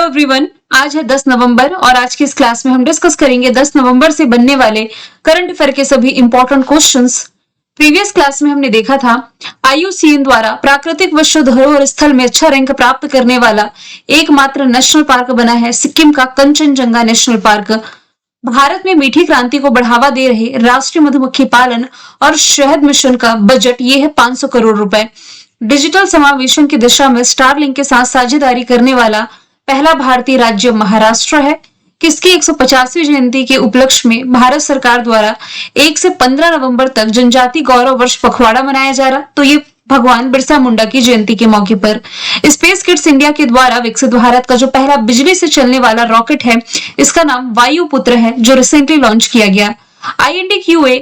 Hello everyone, आज है 10 नवंबर और आज की इस क्लास में हम डिस्कस करेंगे 10 नवंबर से बनने वाले करंट अफेयर के सभी इंपॉर्टेंट क्वेश्चंस। प्रीवियस क्लास में हमने देखा था IUCN द्वारा प्राकृतिक विश्व धरोहर स्थल में अच्छा रैंक प्राप्त करने वाला एकमात्र नेशनल पार्क बना है सिक्किम का कंचनजंगा नेशनल पार्क। भारत में मीठी क्रांति को बढ़ावा दे रहे राष्ट्रीय मधुमक्खी पालन और शहद मिशन का बजट ये है 500 करोड़ रुपए। डिजिटल समावेशन की दिशा में स्टारलिंक के साथ साझेदारी करने वाला पहला भारतीय राज्य महाराष्ट्र है। किसकी 150वीं जयंती के उपलक्ष्य में भारत सरकार द्वारा 1 से 15 नवंबर तक जनजाति गौरव वर्ष पखवाड़ा मनाया जा रहा, तो ये भगवान बिरसा मुंडा की जयंती के मौके पर। स्पेस किड्स इंडिया के द्वारा विकसित भारत का जो पहला बिजली से चलने वाला रॉकेट है, इसका नाम वायुपुत्र है, जो रिसेंटली लॉन्च किया गया। INDQA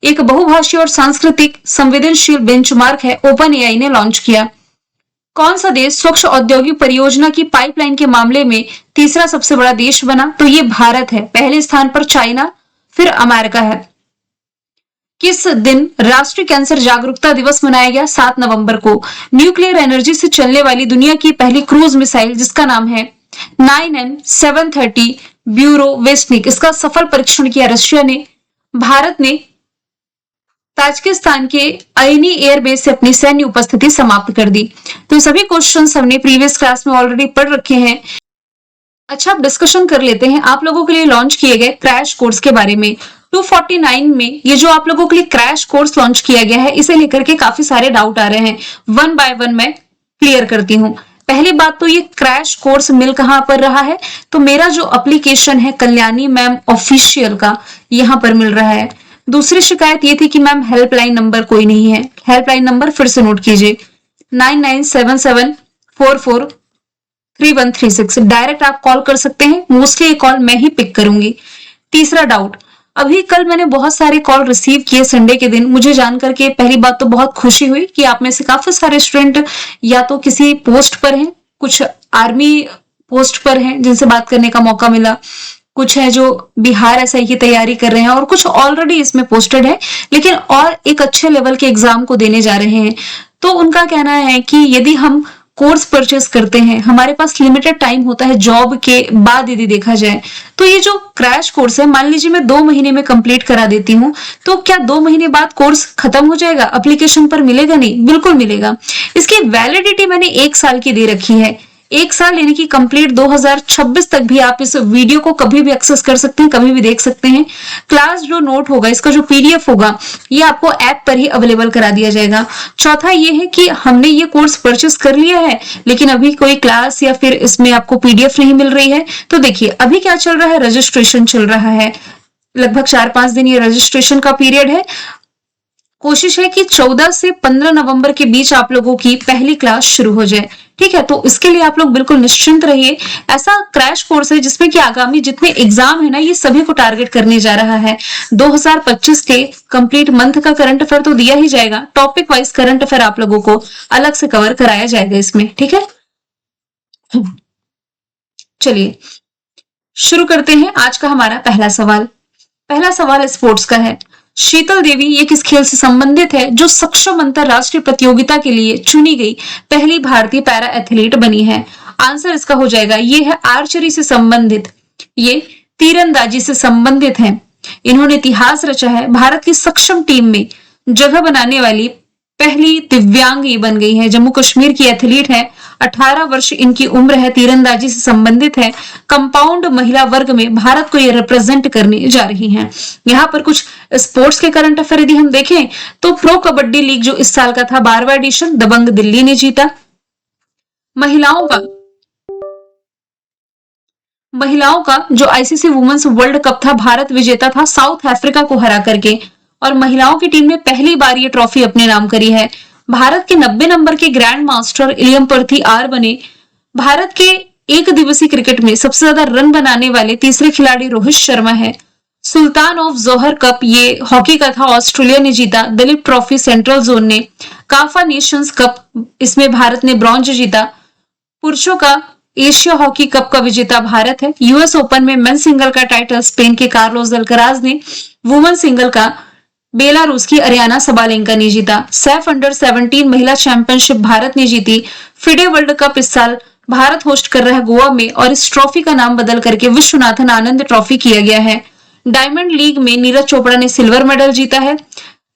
एक बहुभाषीय और सांस्कृतिक संवेदनशील बेंचमार्क है, OpenAI ने लॉन्च किया। कौन सा देश स्वच्छ औद्योगिक परियोजना की पाइपलाइन के मामले में तीसरा सबसे बड़ा देश बना, तो ये भारत है। पहले स्थान पर चाइना, फिर अमेरिका है। किस दिन राष्ट्रीय कैंसर जागरूकता दिवस मनाया गया? 7 नवंबर को। न्यूक्लियर एनर्जी से चलने वाली दुनिया की पहली क्रूज मिसाइल जिसका नाम है 9M730 ब्यूरोवेस्निक, इसका सफल परीक्षण किया रशिया ने। भारत ने ताजिकिस्तान के आईनी एयरबेस से अपनी सैन्य उपस्थिति समाप्त कर दी। तो सभी क्वेश्चंस हमने प्रीवियस क्लास में ऑलरेडी पढ़ रखे हैं। अच्छा, अब डिस्कशन कर लेते हैं आप लोगों के लिए लॉन्च किए गए क्रैश कोर्स के बारे में। 249 में ये जो आप लोगों के लिए क्रैश कोर्स लॉन्च किया गया है, इसे लेकर के काफी सारे डाउट आ रहे हैं। वन बाय वन मैं क्लियर करती हूँ। पहली बात तो ये क्रैश कोर्स मिल कहाँ पर रहा है, तो मेरा जो एप्लीकेशन है कल्याणी मैम ऑफिशियल का, यहाँ पर मिल रहा है। दूसरी शिकायत ये थी कि मैम हेल्पलाइन नंबर कोई नहीं है। हेल्पलाइन नंबर फिर से नोट कीजिए, 9977443136। डायरेक्ट आप कॉल कर सकते हैं, मोस्टली ये कॉल मैं ही पिक करूंगी। तीसरा डाउट, अभी कल मैंने बहुत सारे कॉल रिसीव किए संडे के दिन। मुझे जानकर के पहली बात तो बहुत खुशी हुई कि आप में से काफी सारे स्टूडेंट या तो किसी पोस्ट पर हैं, कुछ आर्मी पोस्ट पर हैं जिनसे बात करने का मौका मिला, कुछ है जो बिहार SI की तैयारी कर रहे हैं और कुछ ऑलरेडी इसमें पोस्टेड है लेकिन और एक अच्छे लेवल के एग्जाम को देने जा रहे हैं। तो उनका कहना है कि यदि हम कोर्स परचेस करते हैं, हमारे पास लिमिटेड टाइम होता है जॉब के बाद यदि देखा जाए, तो ये जो क्रैश कोर्स है, मान लीजिए मैं 2 महीने में कंप्लीट करा देती हूँ, तो क्या 2 महीने बाद कोर्स खत्म हो जाएगा? एप्लीकेशन पर मिलेगा? नहीं, बिल्कुल मिलेगा। इसकी वैलिडिटी मैंने 1 साल की दे रखी है। 1 साल यानी कि कंप्लीट 2026 तक भी आप इस वीडियो को कभी भी एक्सेस कर सकते हैं, कभी भी देख सकते हैं। क्लास जो नोट होगा, इसका जो PDF होगा, ये आपको ऐप पर ही अवेलेबल करा दिया जाएगा। चौथा ये है कि हमने ये कोर्स परचेस कर लिया है लेकिन अभी कोई क्लास या फिर इसमें आपको PDF नहीं मिल रही है, तो देखिए अभी क्या चल रहा है, रजिस्ट्रेशन चल रहा है। लगभग 4-5 दिन ये रजिस्ट्रेशन का पीरियड है। कोशिश है कि 14 से 15 नवंबर के बीच आप लोगों की पहली क्लास शुरू हो जाए, ठीक है? तो इसके लिए आप लोग बिल्कुल निश्चिंत रहिए। ऐसा क्रैश कोर्स है जिसमें कि आगामी जितने एग्जाम है ना, ये सभी को टारगेट करने जा रहा है। 2025 के कंप्लीट मंथ का करंट अफेयर तो दिया ही जाएगा, टॉपिक वाइज करंट अफेयर आप लोगों को अलग से कवर कराया जाएगा इसमें, ठीक है? चलिए शुरू करते हैं आज का हमारा पहला सवाल। पहला सवाल स्पोर्ट्स का है। शीतल देवी ये किस खेल से संबंधित है जो सक्षम अंतरराष्ट्रीय प्रतियोगिता के लिए चुनी गई पहली भारतीय पैरा एथलीट बनी है? आंसर इसका हो जाएगा, ये है आर्चरी से संबंधित, ये तीरंदाजी से संबंधित है। इन्होंने इतिहास रचा है। भारत की सक्षम टीम में जगह बनाने वाली पहली दिव्यांग ये बन गई है। जम्मू कश्मीर की एथलीट है, 18 वर्ष इनकी उम्र है, तीरंदाजी से संबंधित है। कंपाउंड महिला वर्ग में भारत को ये रिप्रेजेंट करने जा रही हैं। यहाँ पर कुछ स्पोर्ट्स के करंट अफेयर यदि हम देखें तो प्रो कबड्डी लीग जो इस साल का था 12वां एडिशन, दबंग दिल्ली ने जीता। महिलाओं का जो ICC वुमेन्स वर्ल्ड कप था, भारत विजेता था साउथ अफ्रीका को हरा करके, और महिलाओं की टीम ने पहली बार ये ट्रॉफी अपने नाम करी है। भारत के 90 नंबर के ग्रैंड मास्टर इलियम पर्थी आर बने। भारत के एक दिवसीय क्रिकेट में सबसे ज्यादा रन बनाने वाले तीसरे खिलाड़ी रोहित शर्मा है। सुल्तान ऑफ जोहर कप ये हॉकी का था, ऑस्ट्रेलिया ने जीता। दिलीप ट्रॉफी सेंट्रल जोन ने। काफा नेशंस कप, इसमें भारत ने ब्रॉन्ज जीता। पुरुषों का एशिया हॉकी कप का विजेता भारत है। US ओपन में मेन सिंगल का टाइटल स्पेन के कार्लोस अल्कराज ने। वुमेन सिंगल का बेलारूस की अरियाना सबालेंका ने जीता। सैफ अंडर 17 महिला चैंपियनशिप भारत ने जीती। फिडे वर्ल्ड कप इस साल भारत होस्ट कर रहा है गोवा में और इस ट्रॉफी का नाम बदल करके विश्वनाथन आनंद ट्रॉफी किया गया है। डायमंड लीग में नीरज चोपड़ा ने सिल्वर मेडल जीता है।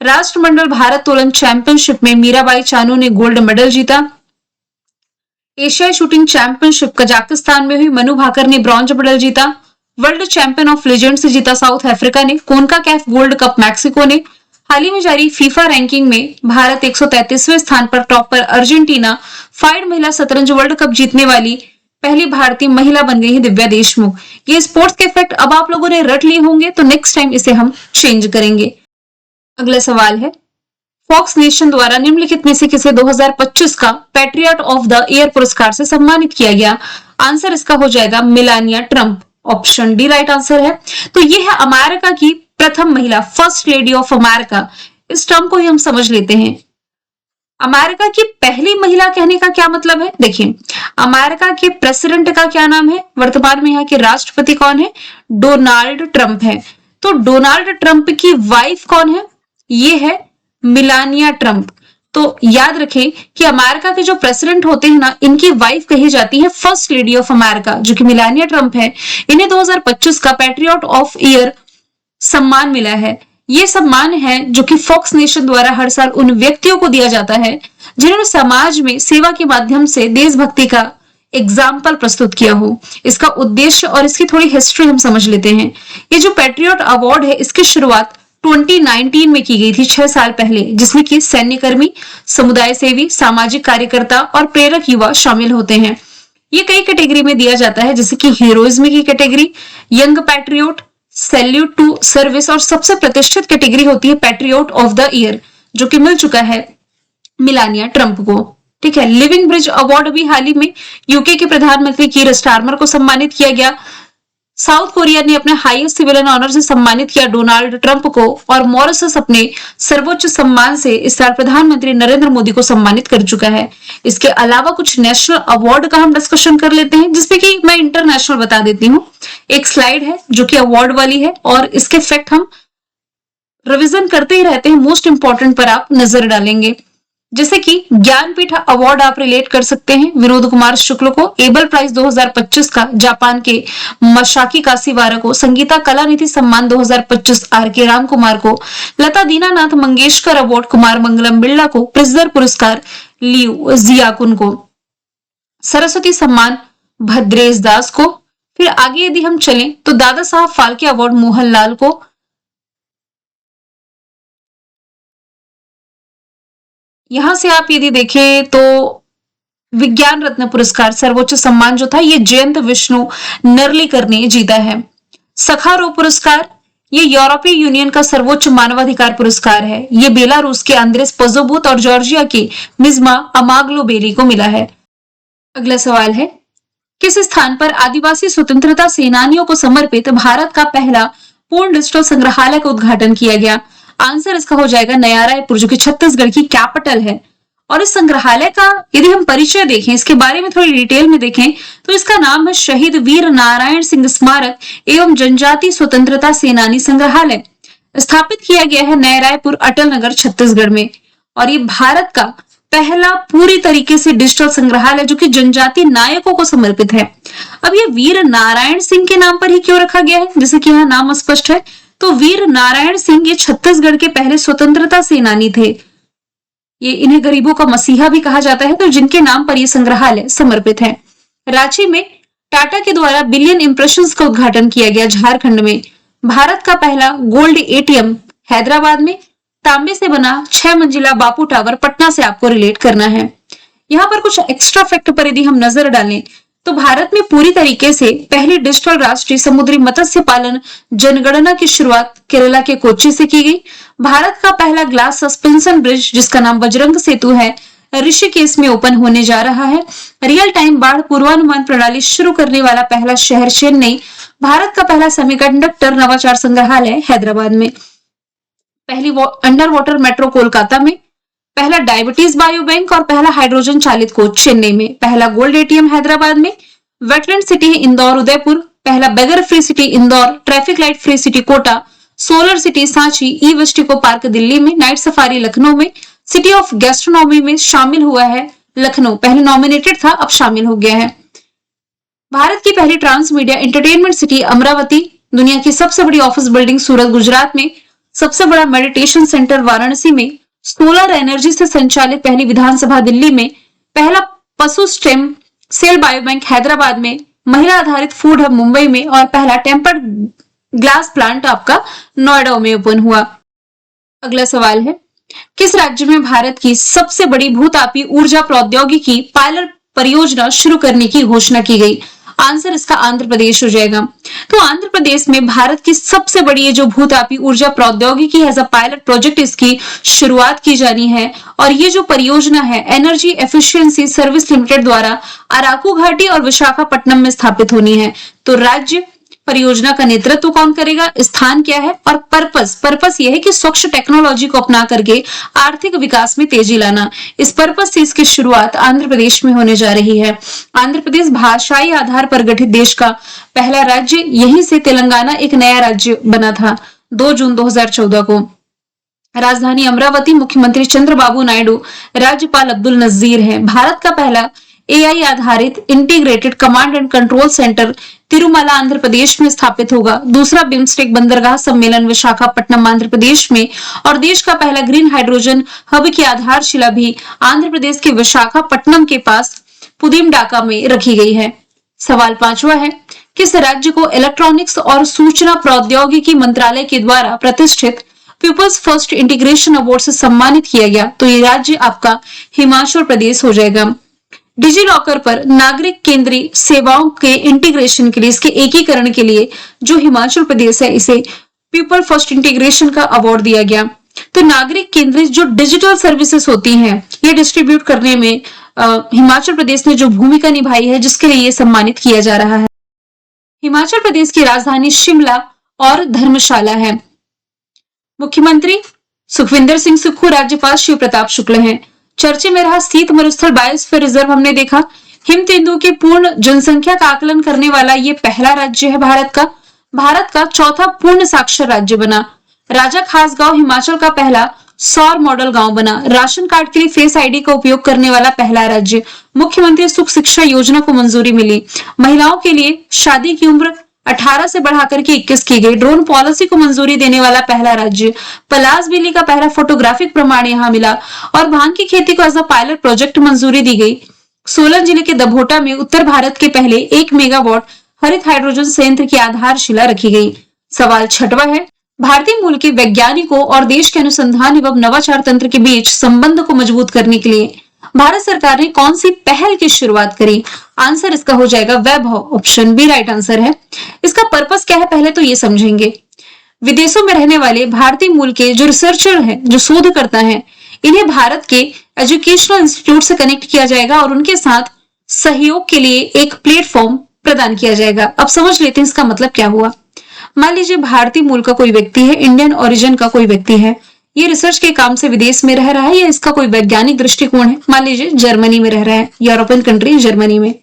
राष्ट्रमंडल भारोत्तोलन चैंपियनशिप में मीराबाई चानू ने गोल्ड मेडल जीता। एशियाई शूटिंग चैंपियनशिप कजाकिस्तान में हुई, मनु भाकर ने ब्रॉन्ज मेडल जीता। वर्ल्ड चैंपियन ऑफ लेजेंड से जीता साउथ अफ्रीका ने। कोनका कैफ गोल्ड कप मैक्सिको ने। हाल ही में जारी फीफा रैंकिंग में भारत 133वें स्थान पर, टॉप पर अर्जेंटीना। फाइड महिला शतरंज वर्ल्ड कप जीतने वाली पहली भारतीय महिला बन गई है दिव्या देशमुख। ये स्पोर्ट्स के फैक्ट अब आप लोगों ने रट लिए होंगे, तो नेक्स्ट टाइम इसे हम चेंज करेंगे। अगला सवाल है, फॉक्स नेशन द्वारा निम्नलिखित में से किसे 2025 का पैट्रियट ऑफ द ईयर पुरस्कार से सम्मानित किया गया? आंसर इसका हो जाएगा Melania Trump. Option D right answer है। तो ये है अमेरिका की प्रथम महिला, फर्स्ट लेडी ऑफ अमेरिका। इस टर्म को ही हम समझ लेते हैं। अमेरिका की पहली महिला कहने का क्या मतलब है? देखिए, अमेरिका के प्रेसिडेंट का क्या नाम है? वर्तमान में यहाँ के राष्ट्रपति कौन है? डोनाल्ड ट्रंप है। तो डोनाल्ड ट्रंप की वाइफ कौन है? ये है मिलानिया ट्रंप। तो याद रखें कि अमेरिका के जो प्रेसिडेंट होते हैं ना, इनकी वाइफ कही जाती है फर्स्ट लेडी ऑफ अमेरिका, जो कि मिलानिया ट्रंप है। इन्हें 2025 का पैट्रियट ऑफ ईयर सम्मान मिला है। ये सम्मान है जो कि फॉक्स नेशन द्वारा हर साल उन व्यक्तियों को दिया जाता है जिन्होंने समाज में सेवा के माध्यम से देशभक्ति का एग्जाम्पल प्रस्तुत किया हो। इसका उद्देश्य और इसकी थोड़ी हिस्ट्री हम समझ लेते हैं। ये जो पैट्रियट अवार्ड है, इसकी शुरुआत 2019 में की गई थी, 6 साल पहले, जिसमें कि सैन्यकर्मी, समुदाय सेवी, सामाजिक कार्यकर्ता और प्रेरक युवा शामिल होते हैं। ये कई कैटेगरी में दिया जाता है, जैसे कि हीरोइज्म की category, young patriot, salute to service, और सबसे प्रतिष्ठित कैटेगरी होती है पैट्रियोट ऑफ द ईयर, जो कि मिल चुका है मिलानिया ट्रंप को। ठीक है। लिविंग ब्रिज अवार्ड भी हाल ही में यूके के प्रधानमंत्री कीर स्टारमर को सम्मानित किया गया। साउथ कोरिया ने अपने हाईएस्ट सिविलियन ऑनर से सम्मानित किया डोनाल्ड ट्रंप को, और मॉरिशस अपने सर्वोच्च सम्मान से इस साल प्रधानमंत्री नरेंद्र मोदी को सम्मानित कर चुका है। इसके अलावा कुछ नेशनल अवार्ड का हम डिस्कशन कर लेते हैं, जिसमें कि मैं इंटरनेशनल बता देती हूँ। एक स्लाइड है जो कि अवार्ड वाली है, और इसके फैक्ट हम रिवीजन करते ही रहते हैं, मोस्ट इंपॉर्टेंट पर आप नजर डालेंगे। जैसे कि ज्ञानपीठ अवार्ड आप रिलेट कर सकते हैं विनोद कुमार शुक्ल को, एबल प्राइज 2025 का जापान के मशाकी काशीवारा को, संगीता कलानिधि सम्मान 2025 आर के राम कुमार को, लता दीनानाथ मंगेशकर अवार्ड कुमार मंगलम बिरला को, प्रिजनर पुरस्कार लियू जियाकुन को, सरस्वती सम्मान भद्रेश दास को। फिर आगे यदि हम चलें तो दादा साहब फाल्के अवार्ड मोहनलाल को, यहां से आप यदि देखें तो विज्ञान रत्न पुरस्कार सर्वोच्च सम्मान जो था, ये जयंत विष्णु नर्लिकर ने जीता है। सखारो पुरस्कार ये यूरोपीय यूनियन का सर्वोच्च मानवाधिकार पुरस्कार है। ये बेलारूस के आंद्रेस पजोबुत और जॉर्जिया के मिजमा अमाग्लोबेरी को मिला है। अगला सवाल है, किस स्थान पर आदिवासी स्वतंत्रता सेनानियों को समर्पित भारत का पहला पूर्ण डिजिटल संग्रहालय का उद्घाटन किया गया? आंसर इसका हो जाएगा नया रायपुर, जो कि छत्तीसगढ़ की कैपिटल है। और इस संग्रहालय का यदि हम परिचय देखें, इसके बारे में थोड़ी डिटेल में देखें, तो इसका नाम है शहीद वीर नारायण सिंह स्मारक एवं जनजाति स्वतंत्रता सेनानी संग्रहालय। स्थापित किया गया है नया रायपुर, अटल नगर, छत्तीसगढ़ में। और ये भारत का पहला पूरी तरीके से डिजिटल संग्रहालय जो कि जनजाति नायकों को समर्पित है। अब ये वीर नारायण सिंह के नाम पर ही क्यों रखा गया है? जैसे कि यहाँ नाम स्पष्ट है, तो वीर नारायण सिंह ये छत्तीसगढ़ के पहले स्वतंत्रता सेनानी थे। ये इन्हें गरीबों का मसीहा भी कहा जाता है, तो जिनके नाम पर ये संग्रहालय समर्पित है। रांची में टाटा के द्वारा बिलियन इंप्रेशंस का उद्घाटन किया गया। झारखंड में भारत का पहला गोल्ड एटीएम हैदराबाद में। तांबे से बना 6 मंजिला बापू टावर पटना से आपको रिलेट करना है। यहाँ पर कुछ एक्स्ट्रा फैक्ट पर यदि हम नजर डालें तो भारत में पूरी तरीके से पहली डिजिटल राष्ट्रीय समुद्री मत्स्य पालन जनगणना की शुरुआत केरला के कोच्चि से की गई। भारत का पहला ग्लास सस्पेंशन ब्रिज, जिसका नाम बजरंग सेतु है, ऋषिकेश में ओपन होने जा रहा है। रियल टाइम बाढ़ पूर्वानुमान प्रणाली शुरू करने वाला पहला शहर चेन्नई। भारत का पहला सेमीकंडक्टर नवाचार संग्रहालय हैदराबाद में। पहली अंडर वाटर मेट्रो कोलकाता में। पहला डायबिटीज बायो बैंक और पहला हाइड्रोजन चालित कोच चेन्नई में। पहला गोल्ड एटीएम हैदराबाद में। वेटलैंड सिटी है इंदौर उदयपुर। पहला beggar free city Indore. Traffic light free city Kota. Solar city Sanchi. E waste eco park Delhi में। नाइट सफारी लखनऊ में। सिटी ऑफ गैस्ट्रोनॉमी में शामिल हुआ है लखनऊ, पहले नॉमिनेटेड था अब शामिल हो गया है। भारत की पहली trans media entertainment city Amaravati, दुनिया की सबसे बड़ी ऑफिस बिल्डिंग सूरत गुजरात में, सबसे बड़ा मेडिटेशन सेंटर वाराणसी में, सोलर एनर्जी से संचालित पहली विधानसभा दिल्ली में, पहला पशु स्टेम सेल बायोबैंक हैदराबाद में, महिला आधारित फूड हब मुंबई में और पहला टेम्पर्ड ग्लास प्लांट आपका नोएडा में ओपन हुआ। अगला सवाल है, किस राज्य में भारत की सबसे बड़ी भूतापी ऊर्जा प्रौद्योगिकी पायलट परियोजना शुरू करने की घोषणा की गई? आंसर इसका आंध्र प्रदेश हो जाएगा। तो आंध्र प्रदेश में भारत की सबसे बड़ी ये जो भूतापी ऊर्जा प्रौद्योगिकी है, पायलट प्रोजेक्ट, इसकी शुरुआत की जानी है। और ये जो परियोजना है एनर्जी एफिशिएंसी सर्विस लिमिटेड द्वारा अराकू घाटी और विशाखापट्टनम में स्थापित होनी है। तो राज्य परियोजना का नेतृत्व कौन करेगा, स्थान क्या है और पर्पस यह है कि स्वच्छ टेक्नोलॉजी को अपना करके आर्थिक विकास में तेजी लाना। इस पर्पस से इसकी शुरुआत आंध्र प्रदेश में होने जा रही है। आंध्र प्रदेश भाषाई आधार पर गठित देश का पहला राज्य, यहीं से तेलंगाना एक नया राज्य बना था 2 जून 2014 को। राजधानी अमरावती, मुख्यमंत्री चंद्रबाबू नायडू, राज्यपाल अब्दुल नजीर है। भारत का पहला एआई आधारित integrated command and control centre Tirumala Andhra Pradesh में स्थापित होगा। दूसरा बिम्स्टेक बंदरगाह सम्मेलन विशाखापट्टनम आंध्र प्रदेश में, और देश का पहला ग्रीन हाइड्रोजन हब की आधारशिला भी आंध्र प्रदेश के विशाखापट्टनम के पास पुदीमडाका में रखी गई है। सवाल 5वां है, किस राज्य को इलेक्ट्रॉनिक्स और सूचना प्रौद्योगिकी मंत्रालय के द्वारा प्रतिष्ठित पीपल्स फर्स्ट इंटीग्रेशन अवार्ड से सम्मानित किया गया? तो ये राज्य आपका हिमाचल प्रदेश हो जाएगा। डिजी लॉकर पर नागरिक केंद्रीय सेवाओं के इंटीग्रेशन के लिए, इसके एकीकरण के लिए जो हिमाचल प्रदेश है, इसे पीपल फर्स्ट इंटीग्रेशन का अवार्ड दिया गया। तो नागरिक केंद्रीय जो डिजिटल सर्विसेज होती हैं, ये डिस्ट्रीब्यूट करने में हिमाचल प्रदेश ने जो भूमिका निभाई है, जिसके लिए ये सम्मानित किया जा रहा है। हिमाचल प्रदेश की राजधानी शिमला और धर्मशाला है। मुख्यमंत्री सुखविंदर सिंह सुक्खू, राज्यपाल शिव प्रताप शुक्ल हैं। चर्चे में रहा शीत मरुस्थल बायोस्फीयर रिजर्व, हमने देखा हिम तेंदुओं की पूर्ण जनसंख्या का आकलन करने वाला ये पहला राज्य है भारत का चौथा पूर्ण साक्षर राज्य बना। राजा खास गांव हिमाचल का पहला सौर मॉडल गांव बना। राशन कार्ड के लिए फेस आईडी का उपयोग करने वाला पहला राज्य। मुख्यमंत्री सुख शिक्षा योजना को मंजूरी मिली। महिलाओं के लिए शादी की उम्र 18 से बढ़ाकर के 21 की गई। ड्रोन पॉलिसी को मंजूरी देने वाला पहला राज्य। पलास बिजली का पहला फोटोग्राफिक प्रमाण यहां मिला, और भांग की खेती को एज अ पायलट प्रोजेक्ट मंजूरी दी गई। सोलन जिले के दभोटा में उत्तर भारत के पहले 1 मेगावाट हरित हाइड्रोजन संयंत्र की आधारशिला रखी गई। सवाल 6वां है, भारतीय मूल के वैज्ञानिकों और देश के अनुसंधान एवं नवाचार तंत्र के बीच संबंध को मजबूत करने के लिए भारत सरकार ने कौन सी पहल की शुरुआत करी? आंसर इसका हो जाएगा वैभव, ऑप्शन बी राइट आंसर है। इसका पर्पस क्या है, पहले तो ये समझेंगे। विदेशों में रहने वाले भारतीय मूल के जो रिसर्चर हैं, जो शोधकर्ता हैं, इन्हें भारत के एजुकेशनल इंस्टीट्यूट से कनेक्ट किया जाएगा और उनके साथ सहयोग के लिए एक प्लेटफॉर्म प्रदान किया जाएगा। अब समझ लेते हैं इसका मतलब क्या हुआ। मान लीजिए भारतीय मूल का कोई व्यक्ति है, इंडियन ओरिजिन का कोई व्यक्ति है, ये रिसर्च के काम से विदेश में रह रहा है, या इसका कोई वैज्ञानिक दृष्टिकोण है। मान लीजिए जर्मनी में रह रहा है, यूरोपियन कंट्री जर्मनी में,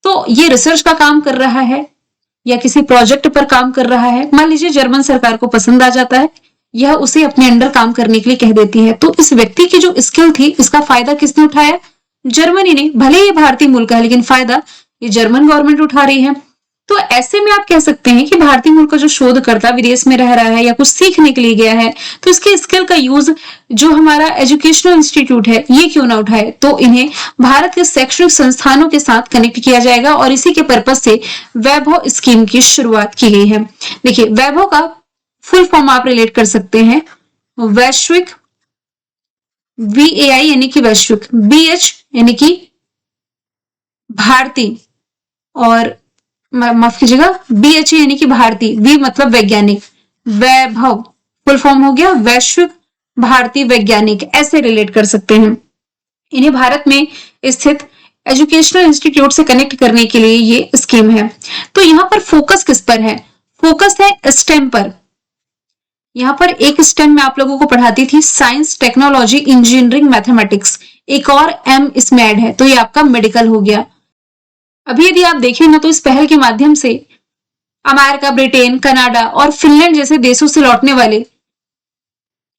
तो ये रिसर्च का काम कर रहा है या किसी प्रोजेक्ट पर काम कर रहा है। मान लीजिए जर्मन सरकार को पसंद आ जाता है, यह उसे अपने अंडर काम करने के लिए कह देती है। तो इस व्यक्ति की जो स्किल थी, इसका फायदा किसने उठाया? जर्मनी ने। भले ही भारतीय मूल का है, लेकिन फायदा ये जर्मन गवर्नमेंट उठा रही है। तो ऐसे में आप कह सकते हैं कि भारतीय मूल का जो शोधकर्ता विदेश में रह रहा है या कुछ सीखने के लिए गया है, तो इसके स्किल का यूज जो हमारा एजुकेशनल इंस्टीट्यूट है, ये क्यों ना उठाए। तो इन्हें भारत के शैक्षणिक संस्थानों के साथ कनेक्ट किया जाएगा, और इसी के पर्पज से वैभव स्कीम की शुरुआत की गई है। देखिए, वैभव का फुल फॉर्म आप रिलेट कर सकते हैं, वैश्विक, VAI यानी कि वैश्विक, BH यानी कि भारतीय, और माफ कीजिएगा BHA यानी कि भारतीय, V मतलब वैज्ञानिक, वैभव फुल फॉर्म हो गया वैश्विक भारतीय वैज्ञानिक, ऐसे रिलेट कर सकते हैं। इन्हें भारत में स्थित एजुकेशनल इंस्टीट्यूट से कनेक्ट करने के लिए ये स्कीम है। तो यहाँ पर फोकस किस पर है? फोकस है स्टेम पर। यहाँ पर एक स्टेम में आप लोगों को पढ़ाती थी साइंस, टेक्नोलॉजी, इंजीनियरिंग, मैथमेटिक्स, एक और M इसमें ऐड है, तो ये आपका मेडिकल हो गया। अभी यदि आप देखें ना, तो इस पहल के माध्यम से अमेरिका, ब्रिटेन, कनाडा और फिनलैंड जैसे देशों से लौटने वाले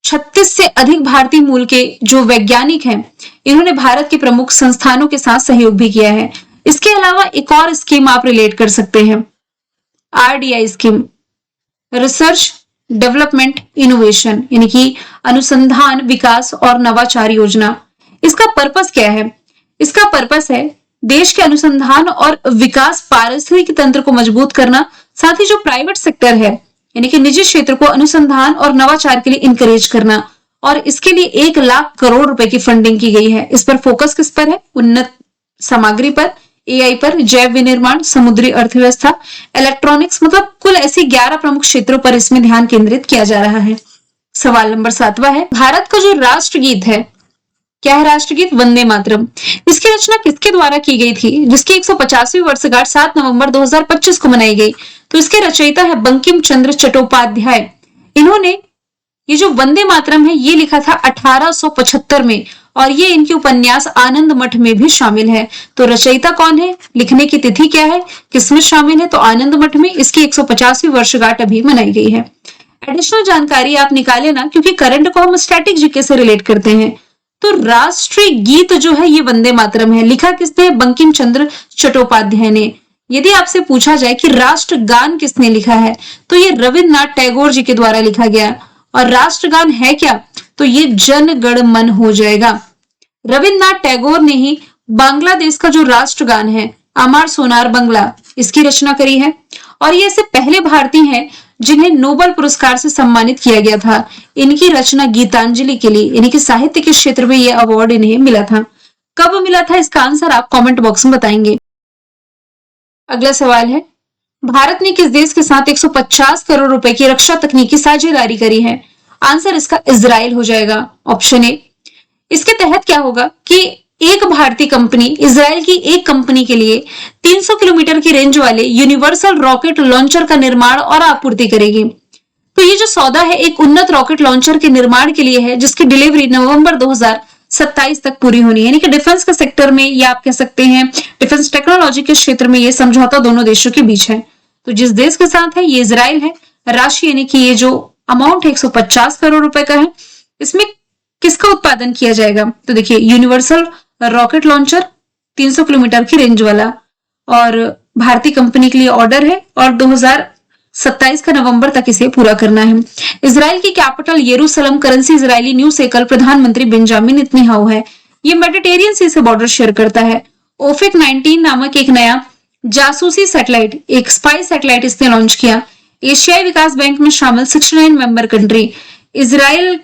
36 से अधिक भारतीय मूल के जो वैज्ञानिक हैं, इन्होंने भारत के प्रमुख संस्थानों के साथ सहयोग भी किया है। इसके अलावा एक और स्कीम आप रिलेट कर सकते हैं, RDI scheme, research development innovation, यानी कि अनुसंधान विकास और नवाचार योजना। इसका पर्पस क्या है? इसका पर्पस है देश के अनुसंधान और विकास पारिस्थितिकी तंत्र को मजबूत करना, साथ ही जो प्राइवेट सेक्टर है यानी कि निजी क्षेत्र को अनुसंधान और नवाचार के लिए इंकरेज करना, और इसके लिए 1 लाख करोड़ रुपए की फंडिंग की गई है। इस पर फोकस किस पर है? उन्नत सामग्री पर, AI पर, जैव विनिर्माण, समुद्री अर्थव्यवस्था, इलेक्ट्रॉनिक्स, मतलब कुल ऐसी 11 प्रमुख क्षेत्रों पर इसमें ध्यान केंद्रित किया जा रहा है। सवाल नंबर 7वां है, भारत का जो राष्ट्रगीत है, क्या है राष्ट्रगीत? वंदे मातरम। इसकी रचना किसके द्वारा की गई थी, जिसकी 150वीं वर्षगांठ 7 नवंबर 2025 को मनाई गई? तो इसके रचयिता है बंकिम चंद्र चट्टोपाध्याय। इन्होंने ये जो वंदे मातरम है ये लिखा था 1875 में, और ये इनके उपन्यास आनंद मठ में भी शामिल है। तो रचयिता कौन है, लिखने की तिथि क्या है, किसमें शामिल है? तो आनंद मठ में। इसकी 150वीं वर्षगांठ अभी मनाई गई है। एडिशनल जानकारी आप निकाले ना, क्योंकि करंट को हम स्टैटिक जीके से रिलेट करते हैं। तो राष्ट्रीय गीत जो है ये वंदे मातरम है, लिखा किसने? बंकिम चंद्र चट्टोपाध्याय ने। यदि आपसे पूछा जाए कि राष्ट्रगान किसने लिखा है, तो ये रविन्द्रनाथ टैगोर जी के द्वारा लिखा गया। और राष्ट्रगान है क्या? तो ये जन गण मन हो जाएगा। रविन्द्रनाथ टैगोर ने ही बांग्लादेश का जो राष्ट्रगान है अमर सोनार बांग्ला, इसकी रचना करी है। और ये ऐसे पहले भारतीय हैं जिन्हें नोबेल पुरस्कार से सम्मानित किया गया था। इनकी रचना गीतांजलि के लिए, यानी कि साहित्य के क्षेत्र में यह अवार्ड इन्हें मिला था। कब मिला था, इसका आंसर आप कमेंट बॉक्स में बताएंगे। अगला सवाल है, भारत ने किस देश के साथ 150 करोड़ रुपए की रक्षा तकनीकी साझेदारी करी है? आंसर इसका इजराइल हो जाएगा, ऑप्शन ए। इसके तहत क्या होगा कि एक भारतीय कंपनी इजराइल की एक कंपनी के लिए 300 किलोमीटर की रेंज वाले यूनिवर्सल रॉकेट लॉन्चर का निर्माण और आपूर्ति करेगी। तो ये जो सौदा है एक उन्नत रॉकेट लॉन्चर के निर्माण के लिए है, जिसकी डिलीवरी नवंबर 2027 तक पूरी होनी है। यानी कि डिफेंस के सेक्टर में, या आप कह सकते हैं डिफेंस टेक्नोलॉजी के क्षेत्र में, ये समझौता दोनों देशों के बीच है। तो जिस देश के साथ है ये इजराइल है। राशि यानी कि ये जो अमाउंट है 150 करोड़ रुपए का है। इसमें किसका उत्पादन किया जाएगा? तो देखिए, यूनिवर्सल रॉकेट लॉन्चर 300 किलोमीटर की रेंज वाला, और भारतीय कंपनी के लिए ऑर्डर है, और 2027 का नवंबर तक इसे पूरा करना है। इजराइल की कैपिटल यरूशलेम, करेंसी इजरायली न्यूज़ से कल प्रधानमंत्री बेंजामिन नेतन्याहू है। ये मेडिटेरियन सी से बॉर्डर शेयर करता है। ओफिक 19 नामक एक नया जासूसी सैटेलाइट, एक स्पाई सैटेलाइट इसने लॉन्च किया। एशियाई विकास बैंक में शामिल 69 मेंबर कंट्री। इजराइल,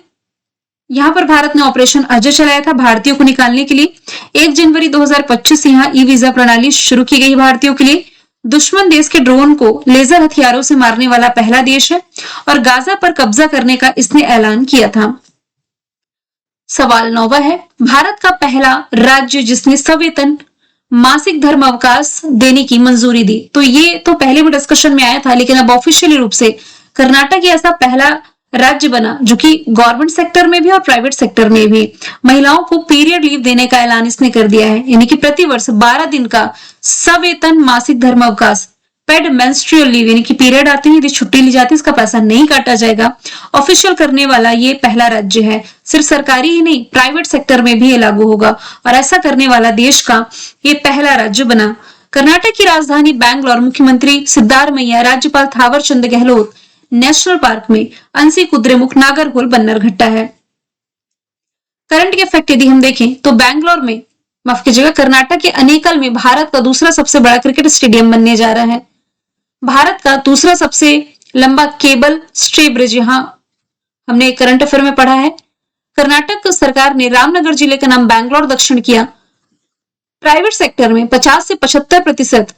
यहां पर भारत ने ऑपरेशन अजय चलाया था भारतीयों को निकालने के लिए। 1 जनवरी 2025 यहां ई वीजा प्रणाली शुरू की गई भारतीयों के लिए। दुश्मन देश के ड्रोन को लेजर हथियारों से मारने वाला पहला देश है, और गाजा पर कब्जा करने का इसने ऐलान किया था। सवाल 9वां है, भारत का पहला राज्य जिसने सवेतन मासिक धर्म अवकाश देने की मंजूरी दी। तो ये तो पहले भी डिस्कशन में आया था, लेकिन अब ऑफिशियली रूप से कर्नाटक ही ऐसा पहला राज्य बना जो कि गवर्नमेंट सेक्टर में भी और प्राइवेट सेक्टर में भी महिलाओं को पीरियड लीव देने का ऐलान इसने कर दिया है। यानी कि प्रतिवर्ष 12 दिन का सवेतन मासिक धर्म अवकाश, पेड मेंस्ट्रुअल लीव, यानी कि पीरियड आते हैं यदि छुट्टी ली जाती है इसका पैसा नहीं काटा जाएगा, ऑफिशियल करने वाला ये पहला राज्य है। सिर्फ सरकारी ही नहीं, प्राइवेट सेक्टर में भी ये लागू होगा, और ऐसा करने वाला देश का ये पहला राज्य बना। कर्नाटक की राजधानी बैंगलोर, मुख्यमंत्री सिद्धारमैया, राज्यपाल थावर चंद गहलोत, नेशनल पार्क में अंसी कुद्रेमुख, नागरहोल, बन्नरघट्टा है। करंट के फैक्ट यदि हम देखें तो बैंगलोर में, माफ कीजिएगा, कर्नाटक के अनेकल में भारत का दूसरा सबसे बड़ा क्रिकेट स्टेडियम बनने जा रहा है। भारत का दूसरा सबसे लंबा केबल स्टे ब्रिज यहां हमने करंट अफेयर में पढ़ा है। कर्नाटक सरकार ने रामनगर जिले का नाम बैंगलोर दक्षिण किया। प्राइवेट सेक्टर में 50 से 75%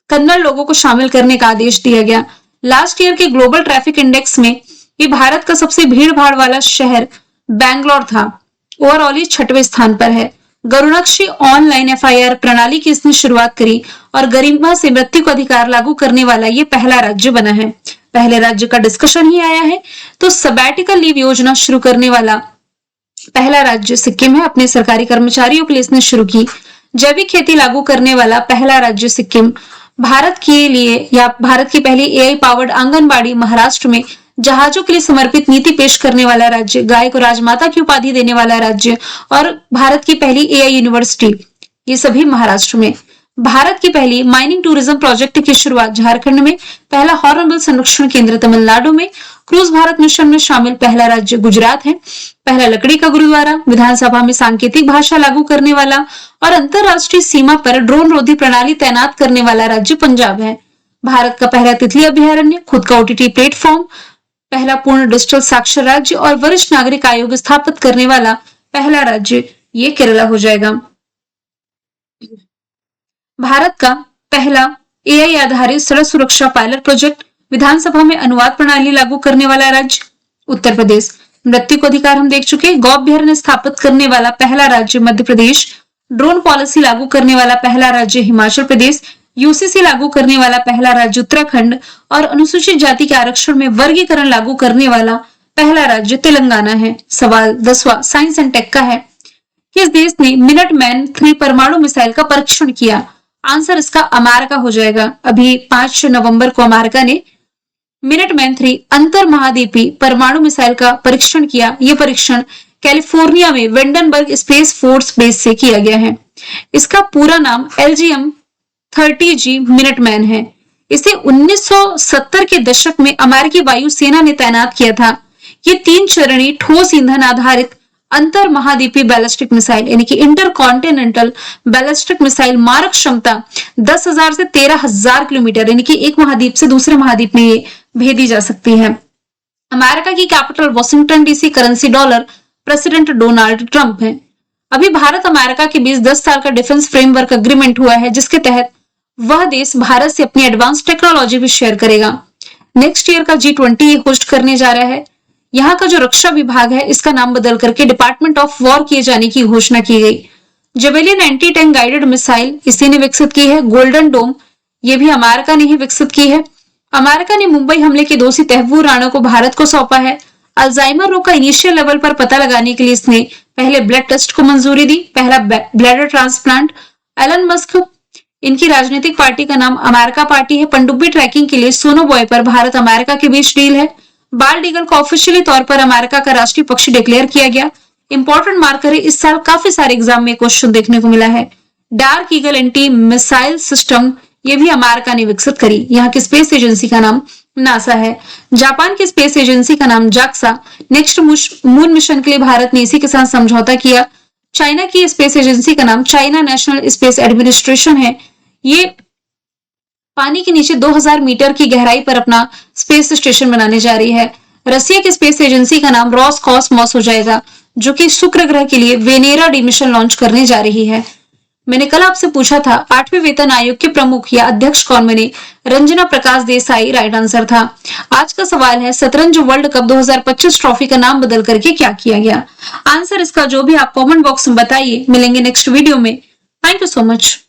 कन्नड़ लोगों को शामिल करने का आदेश दिया गया। लास्ट ईयर के ग्लोबल ट्रैफिक इंडेक्स में ये भारत का सबसे भीड़ भाड़ वाला शहर बैंगलोर था। ओवरऑल ये 6वें स्थान पर है। गरुड़ाक्षी ऑनलाइन FIR प्रणाली की इसने शुरुआत करी, और गरिमा से मृत्यु का अधिकार लागू करने वाला ये पहला राज्य बना है। पहले राज्य का डिस्कशन ही आया है। तो सबैटिकल लीव योजना शुरू करने वाला पहला राज्य सिक्किम है, अपने सरकारी कर्मचारियों के लिए इसने शुरू की। जैविक खेती लागू करने वाला पहला राज्य सिक्किम। भारत के लिए, या भारत की पहली AI पावर्ड आंगनबाड़ी महाराष्ट्र में। जहाजों के लिए समर्पित नीति पेश करने वाला राज्य, गाय को राजमाता की उपाधि देने वाला राज्य, और भारत की पहली AI यूनिवर्सिटी, ये सभी महाराष्ट्र में। भारत की पहली माइनिंग टूरिज्म प्रोजेक्ट की शुरुआत झारखंड में, पहला हॉर्नबिल संरक्षण केंद्र तमिलनाडु में, क्रूज भारत मिशन में शामिल पहला राज्य गुजरात है, पहला लकड़ी का गुरुद्वारा, विधानसभा में सांकेतिक भाषा लागू करने वाला और अंतरराष्ट्रीय सीमा पर ड्रोन रोधी प्रणाली तैनात करने वाला राज्य पंजाब है। भारत का पहला तितली अभयारण्य, खुद का ओटीटी प्लेटफॉर्म, पहला पूर्ण डिजिटल साक्षर राज्य और वरिष्ठ नागरिक आयोग स्थापित करने वाला पहला राज्य ये केरला हो जाएगा। भारत का पहला एआई आधारित सड़क सुरक्षा पायलट प्रोजेक्ट, विधानसभा में अनुवाद प्रणाली लागू करने वाला राज्य उत्तर प्रदेश। मृत्यु को अधिकार हम देख चुके। गौ अभ्यारण्य स्थापित करने वाला पहला राज्य मध्य प्रदेश। ड्रोन पॉलिसी लागू करने वाला पहला राज्य हिमाचल प्रदेश। यूसीसी लागू करने वाला पहला राज्य उत्तराखंड और अनुसूचित जाति के आरक्षण में वर्गीकरण लागू करने वाला पहला राज्य तेलंगाना है। सवाल 10वां साइंस एंड टेक का है। किस देश ने मिनटमैन 3 परमाणु मिसाइल का परीक्षण किया? आंसर इसका अमेरिका हो जाएगा। अभी 5 नवंबर को अमेरिका ने मिनटमैन 3 अंतर महाद्वीपीय परमाणु मिसाइल का परीक्षण किया। यह परीक्षण कैलिफोर्निया में वेंडनबर्ग स्पेस फोर्स बेस से किया गया है। इसका पूरा नाम LGM-30G मिनटमैन है। इसे 1970 के दशक में अमेरिकी वायुसेना ने तैनात किया था। ये 3 चरणीय ठोस ईंधन आधारित अंतर महाद्वीपीय बैलिस्टिक मिसाइल यानी कि इंटरकॉन्टिनेंटल बैलिस्टिक मिसाइल मारक क्षमता 10,000 से 13,000 किलोमीटर यानी कि एक महाद्वीप से दूसरे महाद्वीप में ये भेदी जा सकती है। अमेरिका की capital Washington DC, currency dollar, president Donald Trump है। अभी भारत अमेरिका के बीच 10 साल का डिफेंस फ्रेमवर्क एग्रीमेंट हुआ है, जिसके तहत वह देश भारत से अपनी एडवांस टेक्नोलॉजी भी शेयर करेगा। नेक्स्ट ईयर का G20 होस्ट करने जा रहा है। यहाँ का जो रक्षा विभाग है इसका नाम बदल करके डिपार्टमेंट ऑफ वॉर किए जाने की घोषणा की गई। Javelin anti tank guided missile इसी ने विकसित की है। गोल्डन डोम ये भी अमेरिका ने ही विकसित की है। अमेरिका ने मुंबई हमले के दोषी तैमूर राणा को भारत को सौंपा है। अल्जाइमर रोग का इनिशियल लेवल पर पता लगाने के लिए इसने पहले ब्लड टेस्ट को मंजूरी दी, पहला ब्लैडर ट्रांसप्लांट। एलन मस्क इनकी राजनीतिक पार्टी का नाम अमेरिका पार्टी है। पनडुब्बी ट्रैकिंग के लिए सोनोबॉय पर भारत अमेरिका के बीच डील है। बाल्ड ईगल को ऑफिशियली तौर पर अमेरिका का राष्ट्रीय पक्षी डिक्लेयर किया गया। इंपॉर्टेंट मार्कर है, इस साल काफी सारे एग्जाम में क्वेश्चन देखने को मिला है। Dark eagle anti missile system ये भी अमेरिका ने विकसित करी। यहाँ की स्पेस एजेंसी का नाम नासा है। जापान की स्पेस एजेंसी का नाम जाक्सा। नेक्स्ट मून मिशन के लिए भारत ने इसी के साथ समझौता किया। चाइना की स्पेस एजेंसी का नाम चाइना नेशनल स्पेस एडमिनिस्ट्रेशन है। ये पानी के नीचे 2000 मीटर की गहराई पर अपना स्पेस स्टेशन बनाने जा रही है। रसिया की स्पेस एजेंसी का नाम रोसकॉसमॉस हो जाएगा, जो कि शुक्र ग्रह के लिए वेनेरा डी मिशन लॉन्च करने जा रही है। मैंने कल आपसे पूछा था 8वें वेतन आयोग के प्रमुख या अध्यक्ष कौन बने? रंजना प्रकाश देसाई राइट आंसर था। आज का सवाल है शतरंज वर्ल्ड कप 2025 ट्रॉफी का नाम बदल करके क्या किया गया? आंसर इसका जो भी आप कमेंट बॉक्स में बताइए। मिलेंगे नेक्स्ट वीडियो में। Thank you so much.